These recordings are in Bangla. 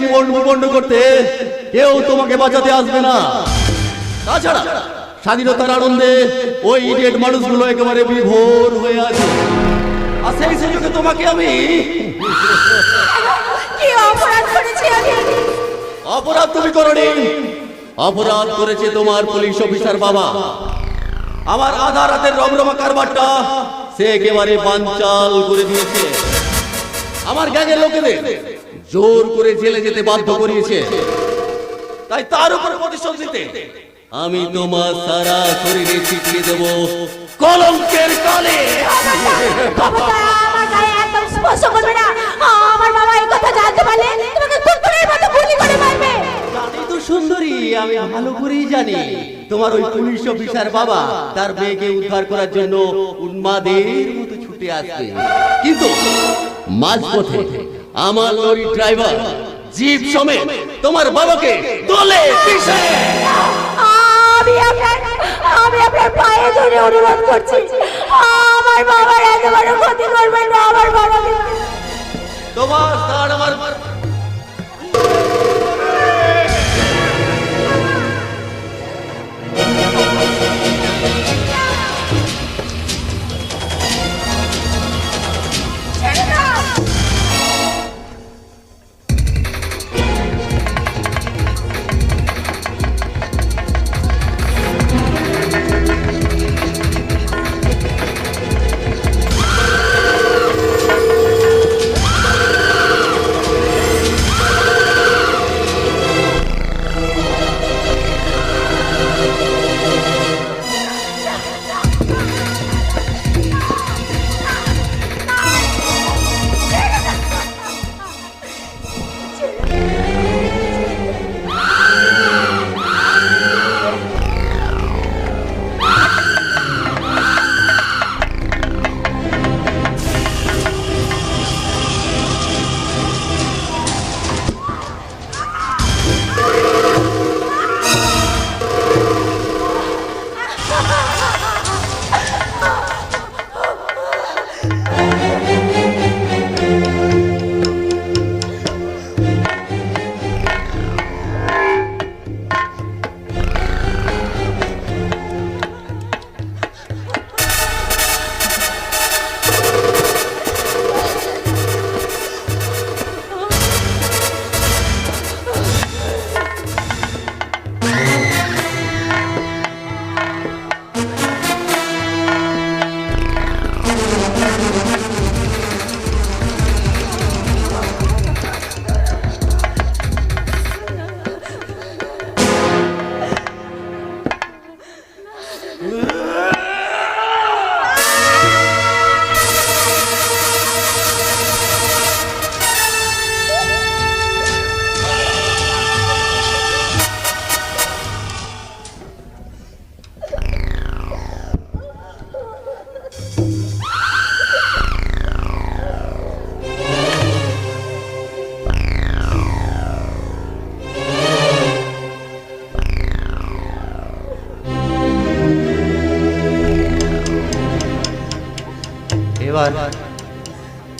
জীবন বিপন্ন করতে কেউ তোমাকে বাঁচাতে আসবে না। তাছাড়া স্বাধীনতার আনন্দে ওই ইডিয়েট মানুষগুলো একেবারে বিভোর হয়ে আছে। আর সেই সুযোগে তোমাকে আমি কি অপরাধ করেছি আমি? অপরাধ তুমি করনি, অপরাধ করেছে তোমার পুলিশ অফিসার বাবা। আমার আধা রাতের রমরমা কারবারটা সে একেবারে বানচাল করে দিয়েছে। আমার গ্যাংয়ের লোকেদের জোর করে জেলে যেতে বাধ্য করিয়েছে। তাই তার উপর প্রতিশোধ নিতে আমি তোমার সারা শরীরে ছিটিয়ে দেব কলঙ্কের কালি। আমার গায়ে একদম স্পর্শ করবে না। আমার বাবা এই কথা জানতে পারলে তোমাকে কুকুরের মতো গুলি করে মারবে। জানি তো সুন্দরী, আমি ভালো করেই জানি তোমার ওই পুলিশ অফিসার বাবা তার মেয়েকে উদ্ধার করার জন্য উন্মাদের মতো ছুটে আসবে। কিন্তু মাঝপথে আমার লরি ড্রাইভার জিপ সমেত তোমার বাবাকে দলে পিষে আমি আপনার পায়ে ধরে অনুরোধ করছি, আমার বাবার এত বড় ক্ষতি করবেন না। আমার বাবাকে তোমার তার আমার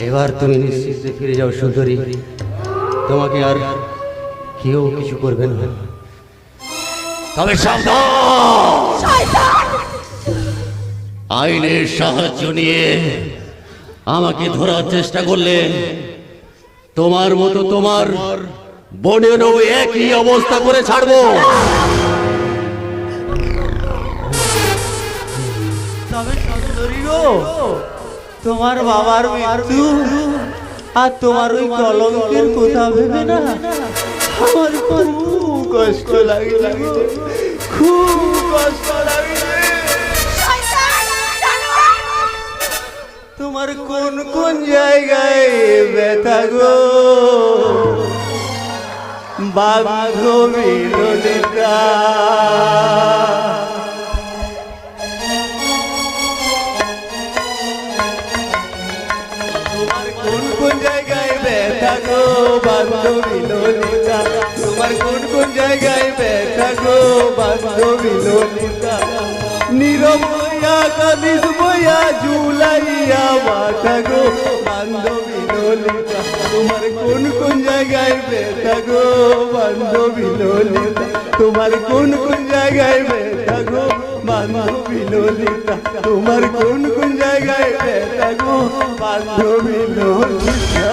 এবার তুমি নিশ্চিন্তে ফিরে যাও সুন্দরী। তোমাকে আর কেউ কিছু করবে না। তবে সাবধান, আইনের সাহায্য নিয়ে আমাকে ধরার চেষ্টা করলে তোমার মতো তোমার বোনেরও একই অবস্থা করে ছাড়বো। তবে সুন্দরী গো, তোমার বাবার মৃত্যু আর তোমার ওই কলঙ্কের কথা ভেবে না আমার খুব কষ্ট লাগে, খুব কষ্ট লাগে। তোমার কোন কোন জায়গায় ব্যথা গো বাঘবি ললিতা? কোন কোন জায়গায় ব্যথা গো বান্ধবী ললিতা? তোমার কোন কোন জায়গায় ব্যথা গো বান্ধবী ললিতা? নীরব বইয়া কামিজ বইয়া ঝুলাইয়া মাথা গো বান্ধবী ললিতা তোমার কোন কোন জায়গায় ব্যথা গো বান্ধবী ললিতা তোমার কোন কোন জায়গায় ব্যথা গো বান্ধবী ললিতা তোমার কোন কোন জায়গায় ব্যথা গো বান্ধবী ললিতা